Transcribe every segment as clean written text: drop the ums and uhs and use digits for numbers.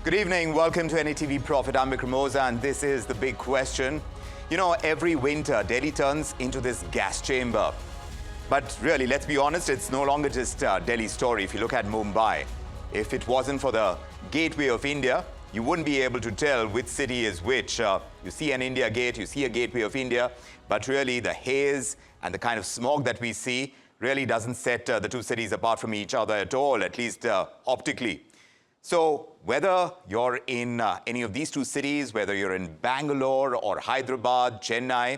Good evening. Welcome to NDTV Profit. I'm Vikram, and this is the big question. You know, every winter, Delhi turns into this gas chamber. But really, let's be honest, it's no longer just Delhi's story. If you look at Mumbai, if it wasn't for the gateway of India, you wouldn't be able to tell which city is which. You see an India gate, you see a gateway of India, but really the haze and the kind of smog that we see really doesn't set the two cities apart from each other at all, at least optically. So whether you're in any of these two cities, whether you're in Bangalore or Hyderabad, Chennai,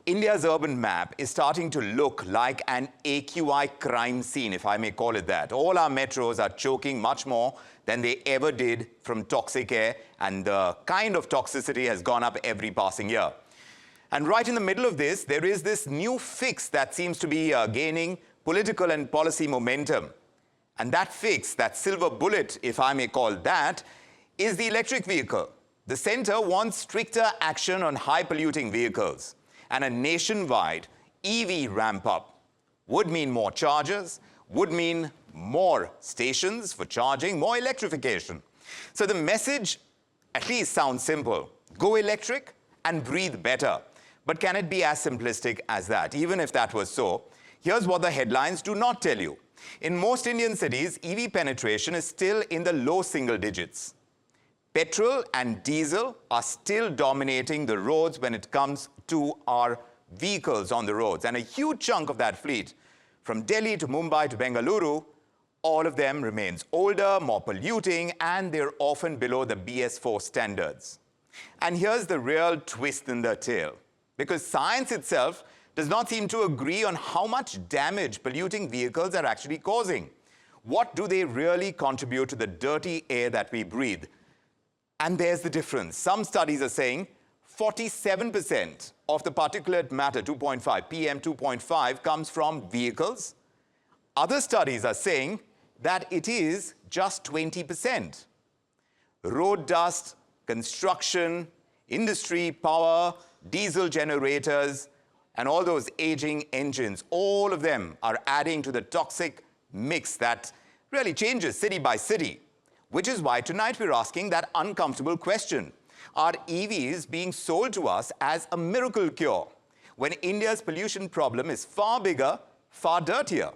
India's urban map is starting to look like an AQI crime scene, if I may call it that. All our metros are choking much more than they ever did from toxic air, and the kind of toxicity has gone up every passing year. And right in the middle of this, there is this new fix that seems to be gaining political and policy momentum. And that fix, that silver bullet, if I may call that, is the electric vehicle. The centre wants stricter action on high-polluting vehicles. And a nationwide EV ramp-up would mean more chargers, would mean more stations for charging, more electrification. So the message at least sounds simple. Go electric and breathe better. But can it be as simplistic as that? Even if that was so, here's what the headlines do not tell you. In most Indian cities, EV penetration is still in the low single digits. Petrol and diesel are still dominating the roads when it comes to our vehicles on the roads. And a huge chunk of that fleet, from Delhi to Mumbai to Bengaluru, all of them remains older, more polluting, and they're often below the BS4 standards. And here's the real twist in the tale. Because science itself does not seem to agree on how much damage polluting vehicles are actually causing. What do they really contribute to the dirty air that we breathe? And there's the difference. Some studies are saying 47% of the particulate matter, 2.5, PM 2.5, comes from vehicles. Other studies are saying that it is just 20%. Road dust, construction, industry, power, diesel generators, and all those aging engines, all of them are adding to the toxic mix that really changes city by city. Which is why tonight we're asking that uncomfortable question. Are EVs being sold to us as a miracle cure when India's pollution problem is far bigger, far dirtier?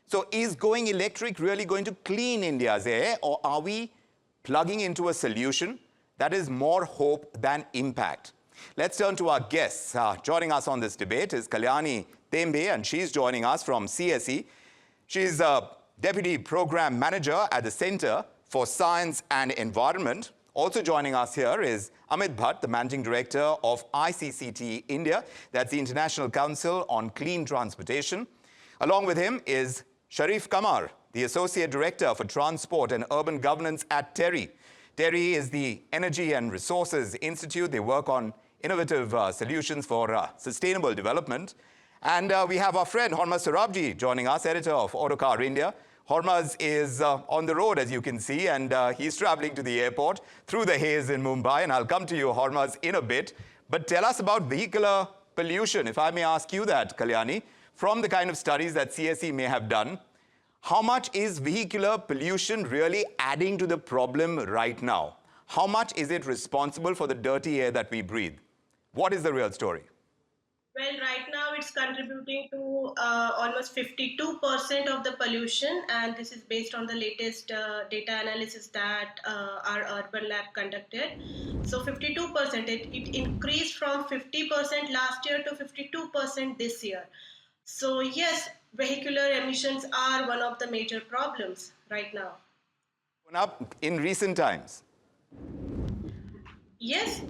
So is going electric really going to clean India's air, or are we plugging into a solution that is more hope than impact? Let's turn to our guests. Joining us on this debate is Kalyani Tembe, and she's joining us from CSE. She's a Deputy Program Manager at the Centre for Science and Environment. Also joining us here is Amit Bhatt, the Managing Director of ICCT India, that's the International Council on Clean Transportation. Along with him is Sharif Kamar, the Associate Director for Transport and Urban Governance at TERI. TERI is the Energy and Resources Institute. They work on innovative solutions for sustainable development. And we have our friend Hormaz Sorabji joining us, editor of Autocar India. Hormaz is on the road, as you can see, and he's traveling to the airport through the haze in Mumbai. And I'll come to you, Hormaz, in a bit. But tell us about vehicular pollution, if I may ask you that, Kalyani. From the kind of studies that CSE may have done, how much is vehicular pollution really adding to the problem right now? How much is it responsible for the dirty air that we breathe? What is the real story? Well, right now it's contributing to almost 52% of the pollution, and this is based on the latest data analysis that our urban lab conducted. So 52%, it increased from 50% last year to 52% this year. So yes, vehicular emissions are one of the major problems right now. Up in recent times? Yes,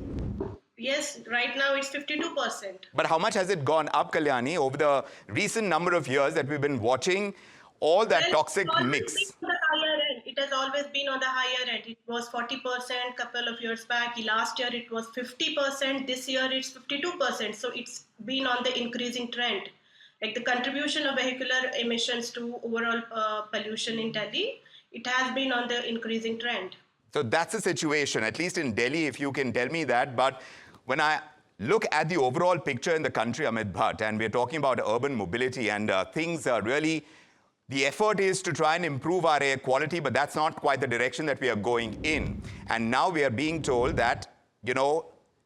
right now it's 52%. But how much has it gone up, Kalyani, over the recent number of years that we've been watching all that toxic mix? It has always been on the higher end. It was 40% a couple of years back. Last year it was 50%. This year it's 52%. So it's been on the increasing trend. Like the contribution of vehicular emissions to overall pollution in Delhi, it has been on the increasing trend. So that's the situation, at least in Delhi, if you can tell me that. But when I look at the overall picture in the country, Amit Bhatt, and we're talking about urban mobility, and things are really the effort is to try and improve our air quality, but that's not quite the direction that we are going in. And now we are being told that,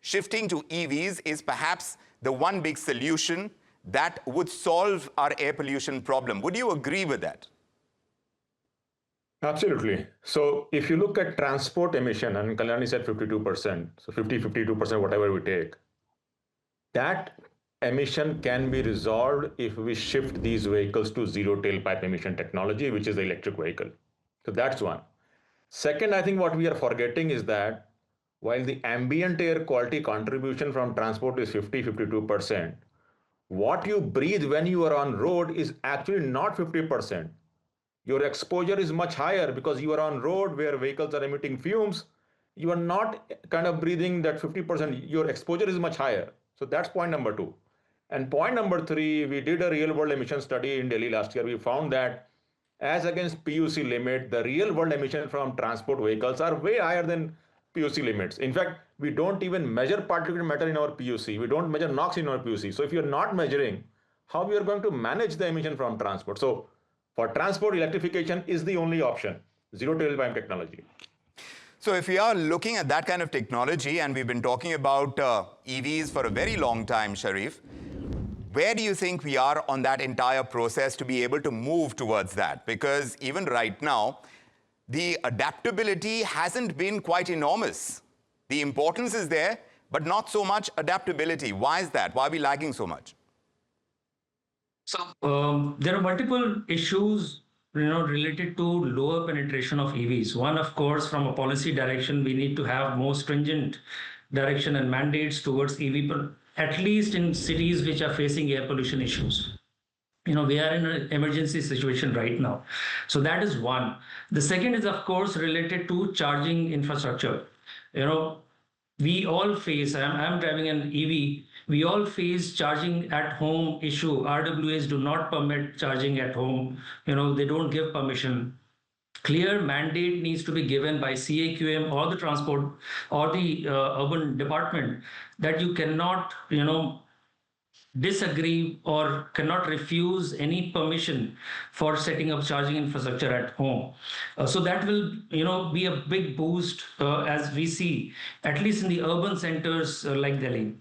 shifting to EVs is perhaps the one big solution that would solve our air pollution problem. Would you agree with that? Absolutely. So if you look at transport emission, and Kalyani said 52%, so 52%, whatever we take, that emission can be resolved if we shift these vehicles to zero tailpipe emission technology, which is the electric vehicle. So that's one. Second, I think what we are forgetting is that while the ambient air quality contribution from transport is 52%, what you breathe when you are on road is actually not 50%. Your exposure is much higher because you are on road where vehicles are emitting fumes. You are not kind of breathing that 50%. Your exposure is much higher. So that's point number two. And point number three, we did a real world emission study in Delhi last year. We found that as against PUC limit, the real world emission from transport vehicles are way higher than PUC limits. In fact, we don't even measure particulate matter in our PUC. We don't measure NOx in our PUC. So if you're not measuring, how we are going to manage the emission from transport? So for transport, electrification is the only option, zero tailpipe technology. So if we are looking at that kind of technology, and we've been talking about EVs for a very long time, Sharif, where do you think we are on that entire process to be able to move towards that? Because even right now, the adaptability hasn't been quite enormous. The importance is there, but not so much adaptability. Why is that? Why are we lagging so much? So there are multiple issues related to lower penetration of EVs. One, of course, from a policy direction, we need to have more stringent direction and mandates towards EV, at least in cities which are facing air pollution issues. We are in an emergency situation right now. So that is one. The second is, of course, related to charging infrastructure. We all face, I'm driving an EV, we all face charging at home issue. RWAs do not permit charging at home. They don't give permission. Clear mandate needs to be given by CAQM or the transport or the urban department that you cannot, disagree or cannot refuse any permission for setting up charging infrastructure at home. So that will, be a big boost as we see, at least in the urban centers like Delhi.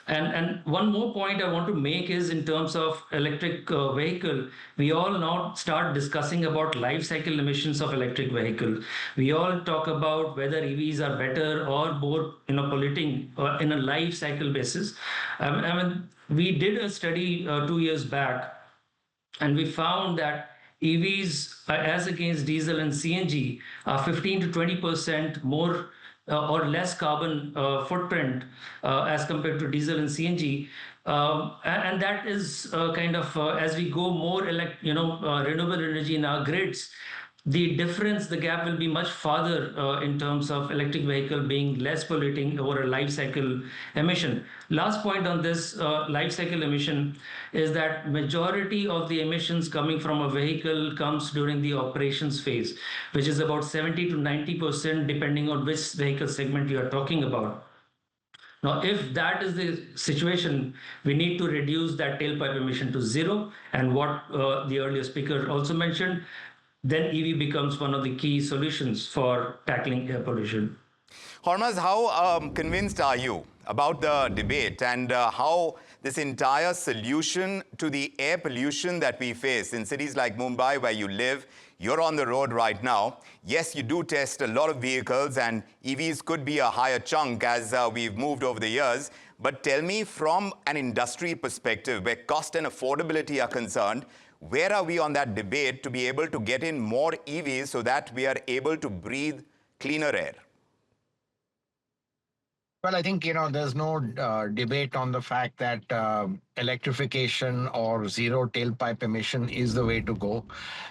And one more point I want to make is in terms of electric vehicle, we all now start discussing about life cycle emissions of electric vehicle. We all talk about whether EVs are better or more, polluting in a life cycle basis. We did a study 2 years back, and we found that EVs, as against diesel and CNG, are 15 to 20% more or less carbon footprint as compared to diesel and CNG. And that is as we go more renewable energy in our grids, the difference, the gap will be much farther in terms of electric vehicle being less polluting over a life cycle emission. Last point on this life cycle emission is that majority of the emissions coming from a vehicle comes during the operations phase, which is about 70 to 90% depending on which vehicle segment you are talking about. Now, if that is the situation, we need to reduce that tailpipe emission to zero. And what the earlier speaker also mentioned, then EV becomes one of the key solutions for tackling air pollution. Hormaz, how convinced are you about the debate and how this entire solution to the air pollution that we face in cities like Mumbai, where you live, you're on the road right now. Yes, you do test a lot of vehicles, and EVs could be a higher chunk as we've moved over the years. But tell me, from an industry perspective, where cost and affordability are concerned, where are we on that debate to be able to get in more EVs so that we are able to breathe cleaner air? Well, I think, there's no debate on the fact that electrification or zero tailpipe emission is the way to go.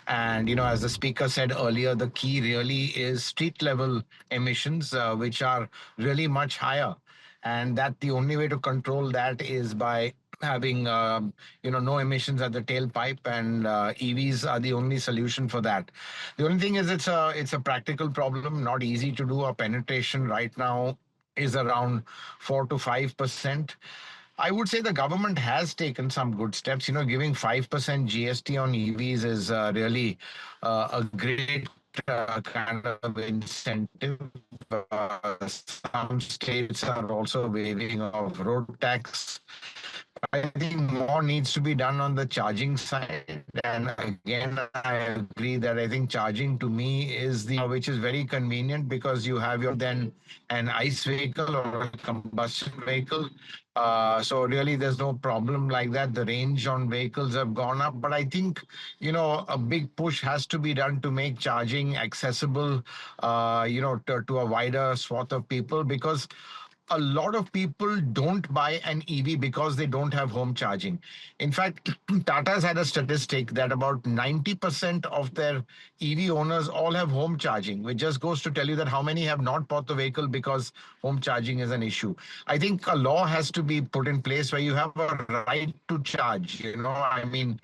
And, as the speaker said earlier, the key really is street level emissions, which are really much higher. And that the only way to control that is by having, no emissions at the tailpipe, and EVs are the only solution for that. The only thing is it's a practical problem, not easy to do. Our penetration right now is around 4 to 5%. I would say the government has taken some good steps. Giving 5% GST on EVs is really a great kind of incentive. Some states are also waiving of road tax. I think more needs to be done on the charging side. And again, I agree that I think charging to me is which is very convenient because you have your then an ICE vehicle or a combustion vehicle. So really, there's no problem like that. The range on vehicles have gone up, but I think a big push has to be done to make charging accessible, to a wider swath of people because a lot of people don't buy an EV because they don't have home charging. In fact, Tata's had a statistic that about 90% of their EV owners all have home charging, which just goes to tell you that how many have not bought the vehicle because home charging is an issue. I think a law has to be put in place where you have a right to charge. I mean,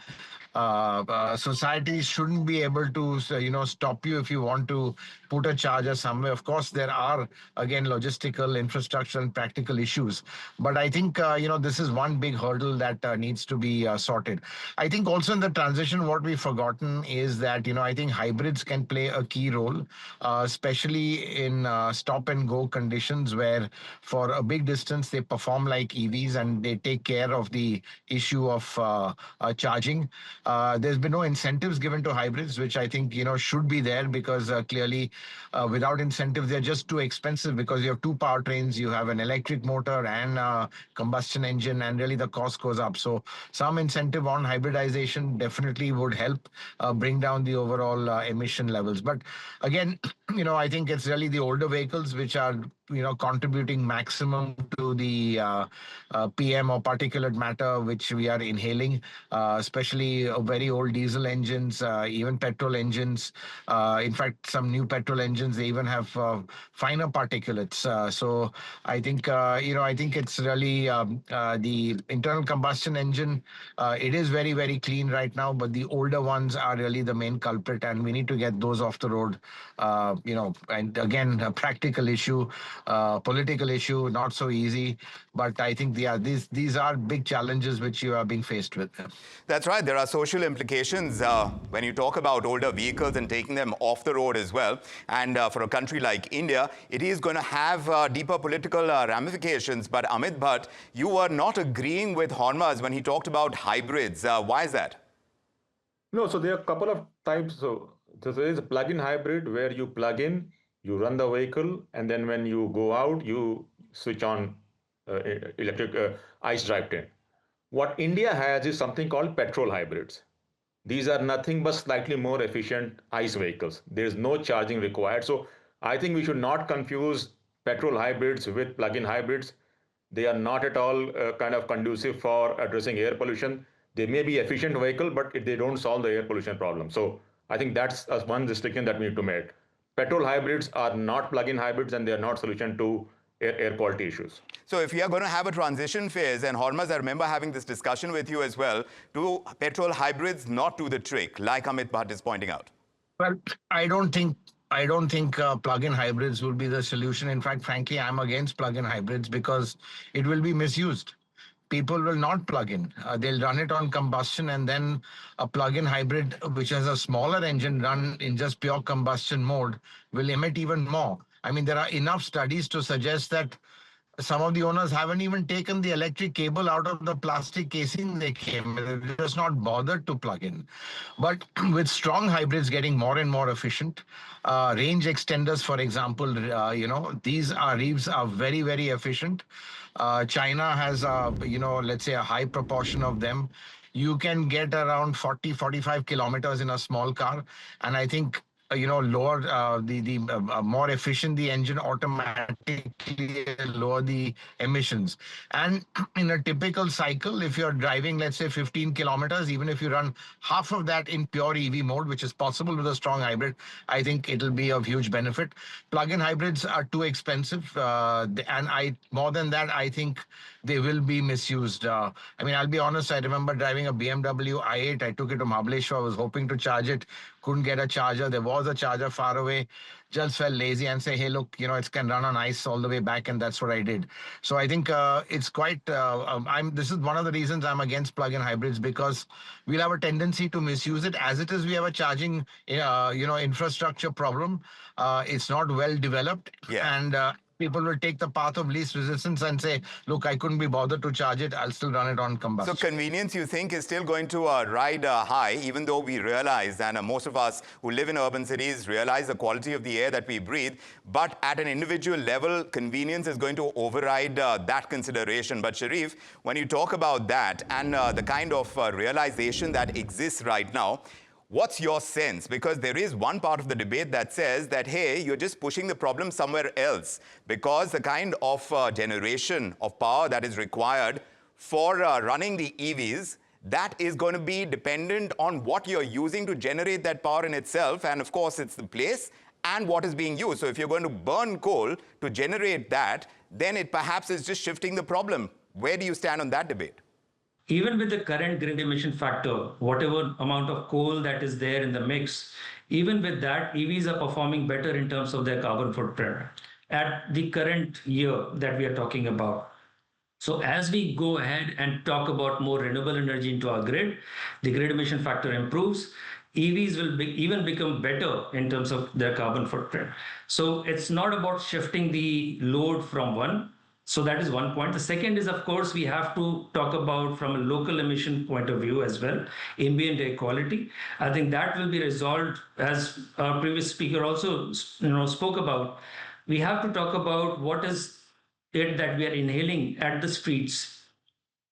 society shouldn't be able to stop you if you want to put a charger somewhere. Of course there are again logistical infrastructure and practical issues, but I think this is one big hurdle that needs to be sorted. I think also in the transition what we've forgotten is that I think hybrids can play a key role, especially in stop and go conditions where for a big distance they perform like EVs and they take care of the issue of charging. There's been no incentives given to hybrids, which I think should be there because clearly without incentives they're just too expensive because you have two powertrains, you have an electric motor and a combustion engine, and really the cost goes up. So some incentive on hybridization definitely would help bring down the overall emission levels. But again, I think it's really the older vehicles which are contributing maximum to the PM or particulate matter which we are inhaling, especially very old diesel engines, even petrol engines. In fact, some new petrol engines, they even have finer particulates. So I think, I think it's really the internal combustion engine. It is very, very clean right now, but the older ones are really the main culprit, and we need to get those off the road. And again, a practical issue, political issue, not so easy. But I think these are big challenges which you are being faced with. That's right. There are social implications when you talk about older vehicles and taking them off the road as well. And for a country like India, it is going to have deeper political ramifications. But Amit Bhatt, you were not agreeing with Hormuz when he talked about hybrids. Why is that? No, so there are a couple of types. So there is a plug-in hybrid where you plug in, you run the vehicle, and then when you go out, you switch on electric ICE drivetrain. What India has is something called petrol hybrids. These are nothing but slightly more efficient ICE vehicles. There is no charging required. So I think we should not confuse petrol hybrids with plug-in hybrids. They are not at all kind of conducive for addressing air pollution. They may be efficient vehicle, but they don't solve the air pollution problem. So I think that's one distinction that we need to make. Petrol hybrids are not plug-in hybrids, and they are not solution to air quality issues. So if we are going to have a transition phase, and Hormuz, I remember having this discussion with you as well, do petrol hybrids not do the trick, like Amit Bhatt is pointing out? Well, I don't think plug-in hybrids will be the solution. In fact, frankly, I'm against plug-in hybrids because it will be misused. People will not plug in. They'll run it on combustion, and then a plug-in hybrid, which has a smaller engine run in just pure combustion mode, will emit even more. I mean, there are enough studies to suggest that some of the owners haven't even taken the electric cable out of the plastic casing they came. They're just not bothered to plug in. But with strong hybrids getting more and more efficient, range extenders, for example, these reeves are very, very efficient. China has, let's say a high proportion of them. You can get around 40, 45 kilometers in a small car. And I think lower the more efficient the engine, automatically lower the emissions. And in a typical cycle, if you're driving, let's say 15 kilometers, even if you run half of that in pure EV mode, which is possible with a strong hybrid, I think it'll be of huge benefit. Plug-in hybrids are too expensive. And more than that, I think they will be misused. I mean, I'll be honest, I remember driving a BMW i8. I took it to Mahabaleshwar. I was hoping to charge it, couldn't get a charger. There was a charger far away. just felt lazy and say, hey, look, it can run on ice all the way back, and that's what I did. So I think it's quite. This is one of the reasons I'm against plug-in hybrids, because we'll have a tendency to misuse it. As it is, we have a charging, infrastructure problem. It's not well developed, Yeah. and people will take the path of least resistance and say, look, I couldn't be bothered to charge it. I'll still run it on combustion. So convenience, you think, is still going to ride high, even though we realize, and most of us who live in urban cities realize the quality of the air that we breathe, but at an individual level, convenience is going to override that consideration. But Sharif, when you talk about that and the kind of realization that exists right now, what's your sense? Because there is one part of the debate that says that, hey, you're just pushing the problem somewhere else, because the kind of generation of power that is required for running the EVs, that is going to be dependent on what you're using to generate that power in itself. And of course, it's the place and what is being used. So if you're going to burn coal to generate that, then it perhaps is just shifting the problem. Where do you stand on that debate? Even with the current grid emission factor, whatever amount of coal that is there in the mix, even with that, EVs are performing better in terms of their carbon footprint at the current year that we are talking about. So as we go ahead and talk about more renewable energy into our grid, the grid emission factor improves. EVs will even become better in terms of their carbon footprint. So it's not about shifting the load from one. So that is one point. The second is, of course, we have to talk about from a local emission point of view as well, ambient air quality. I think that will be resolved, as our previous speaker also spoke about. We have to talk about what is it that we are inhaling at the streets.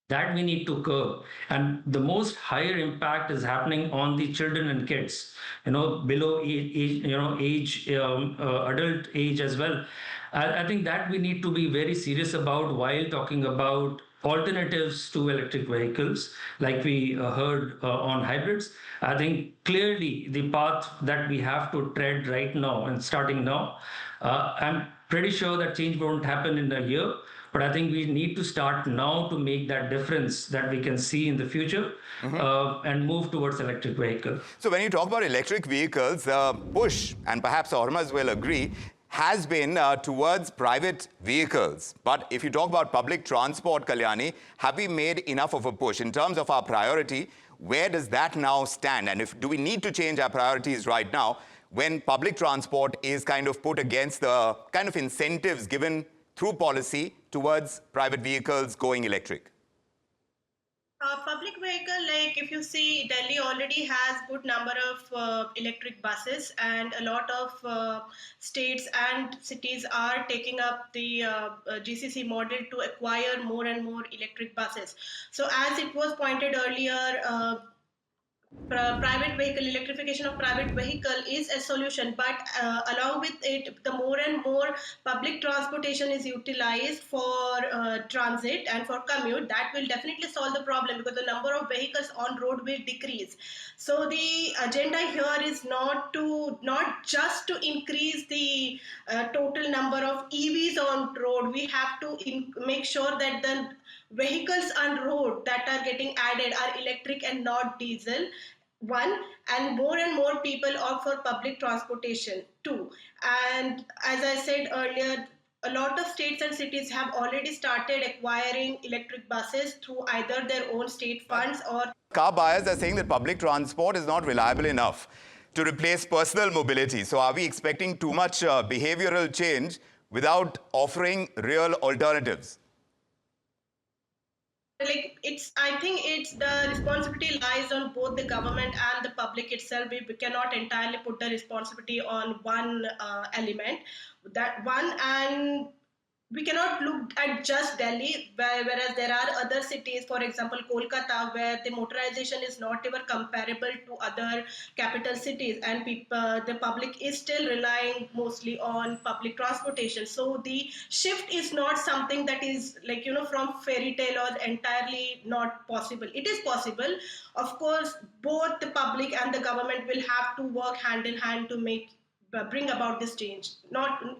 That we need to curb, and the most higher impact is happening on the children and kids, below age, adult age as well. I think that we need to be very serious about while talking about alternatives to electric vehicles, like we heard on hybrids. I think clearly the path that we have to tread right now and starting now, I'm pretty sure that change won't happen in a year. But I think we need to start now to make that difference that we can see in the future and move towards electric vehicles. So when you talk about electric vehicles, push, and perhaps Hormuz will agree, has been towards private vehicles. But if you talk about public transport, Kalyani, have we made enough of a push? In terms of our priority, where does that now stand? And do we need to change our priorities right now when public transport is kind of put against the kind of incentives given through policy towards private vehicles going electric? Public vehicle, like if you see, Delhi already has good number of electric buses, and a lot of states and cities are taking up the GCC model to acquire more and more electric buses. So as it was pointed earlier, private vehicle, electrification of private vehicle is a solution, but along with it, the more and more public transportation is utilized for transit and for commute, that will definitely solve the problem, because the number of vehicles on road will decrease. So the agenda here is not just to increase the total number of EVs on road. We have to make sure that the vehicles on road that are getting added are electric and not diesel, one, and more people opt for public transportation, two. And as I said earlier, a lot of states and cities have already started acquiring electric buses through either their own state funds or... Car buyers are saying that public transport is not reliable enough to replace personal mobility. So are we expecting too much behavioral change without offering real alternatives? I think it's the responsibility lies on both the government and the public itself. We cannot entirely put the responsibility on one element. And we cannot look at just Delhi, whereas there are other cities, for example, Kolkata, where the motorization is not even comparable to other capital cities, and the public is still relying mostly on public transportation. So the shift is not something that is from fairy tale or entirely not possible. It is possible. Of course, both the public and the government will have to work hand in hand to bring about this change.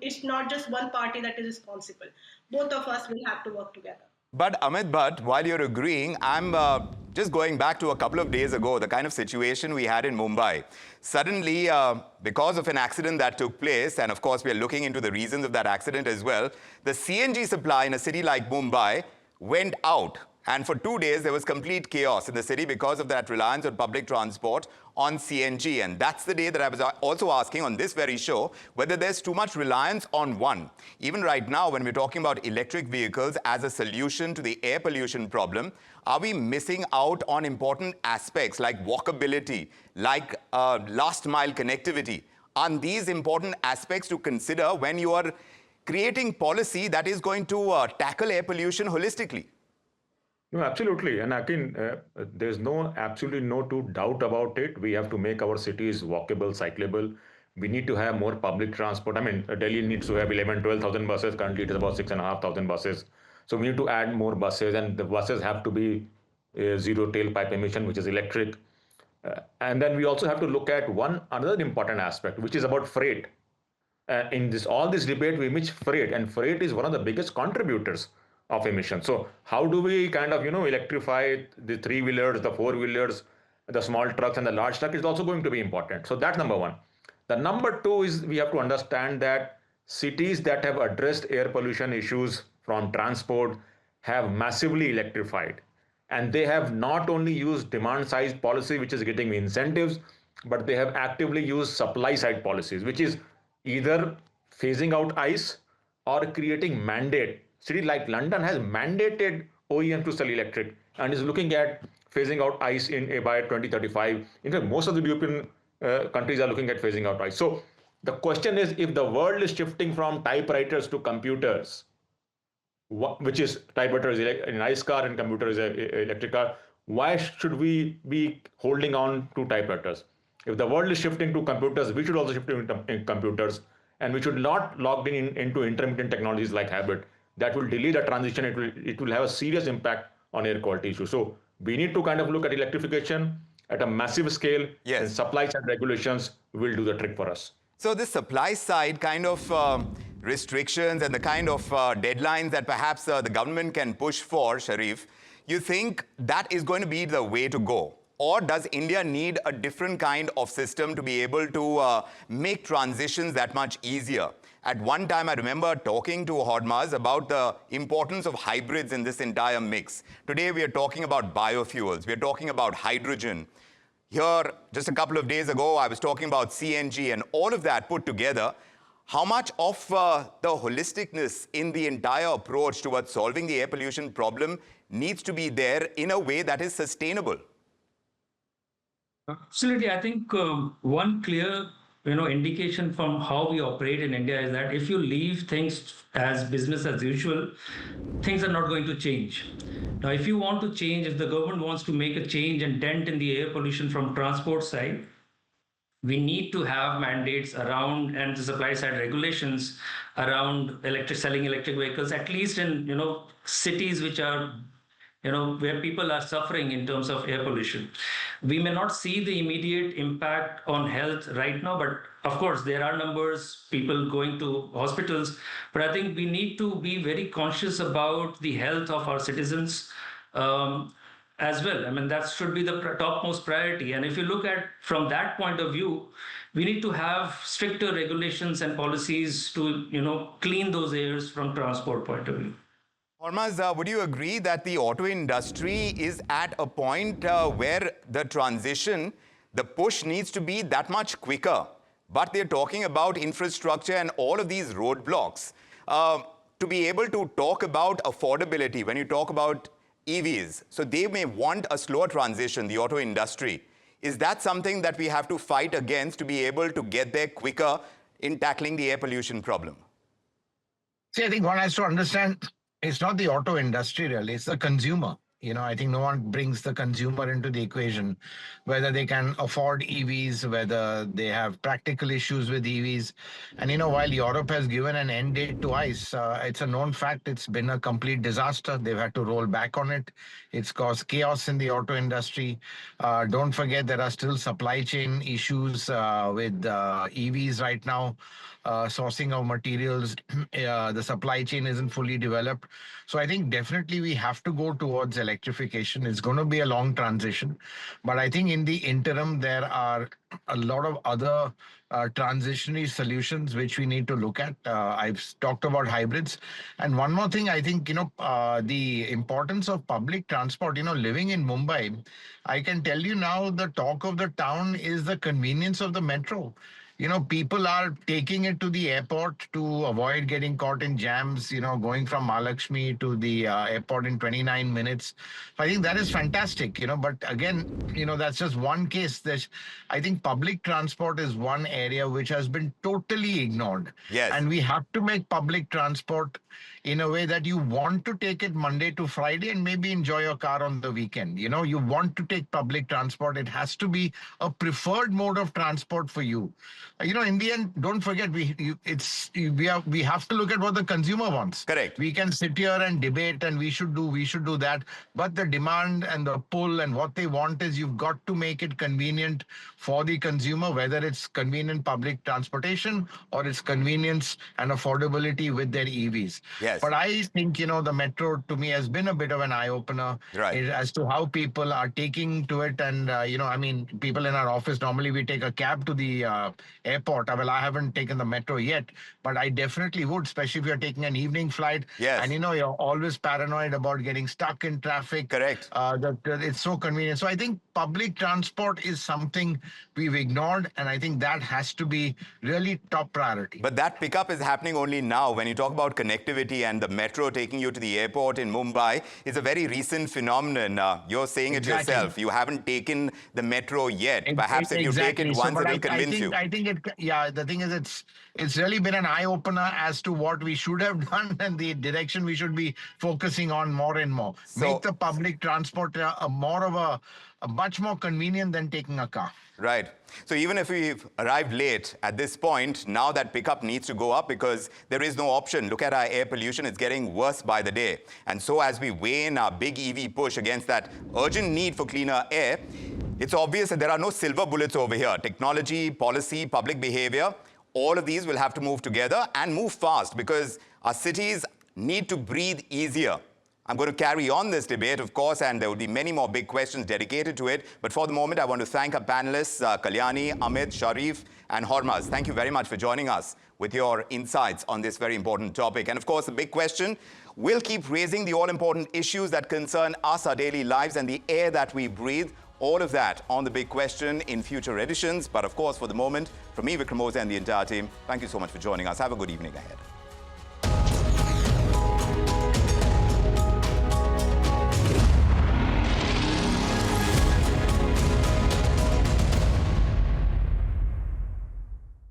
It's not just one party that is responsible. Both of us will have to work together. But Amit Bhatt, while you're agreeing, I'm just going back to a couple of days ago, the kind of situation we had in Mumbai. Suddenly, because of an accident that took place, and of course we are looking into the reasons of that accident as well, the CNG supply in a city like Mumbai went out. And for 2 days, there was complete chaos in the city because of that reliance on public transport on CNG. And that's the day that I was also asking on this very show whether there's too much reliance on one. Even right now, when we're talking about electric vehicles as a solution to the air pollution problem, are we missing out on important aspects like walkability, like last mile connectivity? Are these important aspects to consider when you are creating policy that is going to tackle air pollution holistically? No, absolutely. And again, there's absolutely no doubt about it. We have to make our cities walkable, cyclable. We need to have more public transport. I mean, Delhi needs to have 12,000 buses. Currently, it is about 6,500 buses. So we need to add more buses, and the buses have to be zero tailpipe emission, which is electric. And then we also have to look at another important aspect, which is about freight. In all this debate, we miss freight, and freight is one of the biggest contributors of emissions. So how do we kind of electrify the three-wheelers, the four-wheelers, the small trucks, and the large truck is also going to be important. So that's number one. The number two is we have to understand that cities that have addressed air pollution issues from transport have massively electrified. And they have not only used demand-side policy, which is getting incentives, but they have actively used supply-side policies, which is either phasing out ICE or creating mandate. City like London has mandated OEM to sell electric and is looking at phasing out ICE by 2035. In fact, most of the European countries are looking at phasing out ICE. So the question is, if the world is shifting from typewriters to computers, which is typewriter is an ICE car and computer is an electric car, why should we be holding on to typewriters? If the world is shifting to computers, we should also shift to computers, and we should not log into intermittent technologies like hybrid. That will delay the transition. It will have a serious impact on air quality issues. So we need to kind of look at electrification at a massive scale. Yes. And supply side regulations will do the trick for us. So this supply side kind of restrictions and the kind of deadlines that perhaps the government can push for, Sharif, you think that is going to be the way to go? Or does India need a different kind of system to be able to make transitions that much easier? At one time, I remember talking to Hodmaz about the importance of hybrids in this entire mix. Today, we are talking about biofuels. We are talking about hydrogen. Here, just a couple of days ago, I was talking about CNG, and all of that put together. How much of the holisticness in the entire approach towards solving the air pollution problem needs to be there in a way that is sustainable? Absolutely. I think one clear indication from how we operate in India is that if you leave things as business as usual, things are not going to change. Now, if you want to change, if the government wants to make a change and dent in the air pollution from transport side, we need to have mandates around and the supply side regulations around selling electric vehicles, at least in cities which are where people are suffering in terms of air pollution. We may not see the immediate impact on health right now, but of course there are numbers, people going to hospitals, but I think we need to be very conscious about the health of our citizens as well. I mean, that should be the topmost priority. And if you look at from that point of view, we need to have stricter regulations and policies to clean those airs from transport point of view. Hormaz, would you agree that the auto industry is at a point where the transition, the push needs to be that much quicker? But they're talking about infrastructure and all of these roadblocks. To be able to talk about affordability, when you talk about EVs, so they may want a slower transition, the auto industry. Is that something that we have to fight against to be able to get there quicker in tackling the air pollution problem? See, I think one has to understand it's not the auto industry really, it's the consumer. I think no one brings the consumer into the equation, whether they can afford EVs, whether they have practical issues with EVs. And, while Europe has given an end date to ICE, it's a known fact it's been a complete disaster. They've had to roll back on it. It's caused chaos in the auto industry. Don't forget there are still supply chain issues with EVs right now. Sourcing of materials, the supply chain isn't fully developed. So I think definitely we have to go towards electric electrification. It's going to be a long transition. But I think in the interim, there are a lot of other transitionary solutions which we need to look at. I've talked about hybrids. And one more thing, I think, the importance of public transport, living in Mumbai, I can tell you now the talk of the town is the convenience of the metro. People are taking it to the airport to avoid getting caught in jams, going from Mahalakshmi to the airport in 29 minutes. I think that is fantastic, but again, that's just one case. I think public transport is one area which has been totally ignored. Yes. And we have to make public transport in a way that you want to take it Monday to Friday and maybe enjoy your car on the weekend. You want to take public transport. It has to be a preferred mode of transport for you. In the end, don't forget, we have to look at what the consumer wants. Correct. We can sit here and debate and we should do that. But the demand and the pull and what they want is you've got to make it convenient for the consumer, whether it's convenient public transportation or it's convenience and affordability with their EVs. Yes. But I think, the metro to me has been a bit of an eye-opener as to how people are taking to it. And, people in our office, normally we take a cab to the airport. Well, I haven't taken the metro yet, but I definitely would, especially if you're taking an evening flight. Yes. And, you're always paranoid about getting stuck in traffic. Correct. It's so convenient. So I think public transport is something we've ignored, and I think that has to be really top priority. But that pickup is happening only now. When you talk about connectivity and the metro taking you to the airport in Mumbai, it's a very recent phenomenon. You're saying it yourself. You haven't taken the metro yet. Perhaps if you take it once, it will convince you. I think the thing is, it's really been an eye-opener as to what we should have done and the direction we should be focusing on more and more. Make the public transport a much more convenient than taking a car. Right. So even if we've arrived late at this point, now that pickup needs to go up because there is no option. Look at our air pollution. It's getting worse by the day. And so as we weigh in our big EV push against that urgent need for cleaner air, it's obvious that there are no silver bullets over here. Technology, policy, public behavior, all of these will have to move together and move fast because our cities need to breathe easier. I'm going to carry on this debate, of course, and there will be many more big questions dedicated to it. But for the moment, I want to thank our panelists, Kalyani, Amit, Sharif, and Hormaz. Thank you very much for joining us with your insights on this very important topic. And of course, the big question, we'll keep raising the all-important issues that concern us, our daily lives, and the air that we breathe. All of that on the big question in future editions. But of course, for the moment, from me, Vikram Oza, and the entire team, thank you so much for joining us. Have a good evening ahead.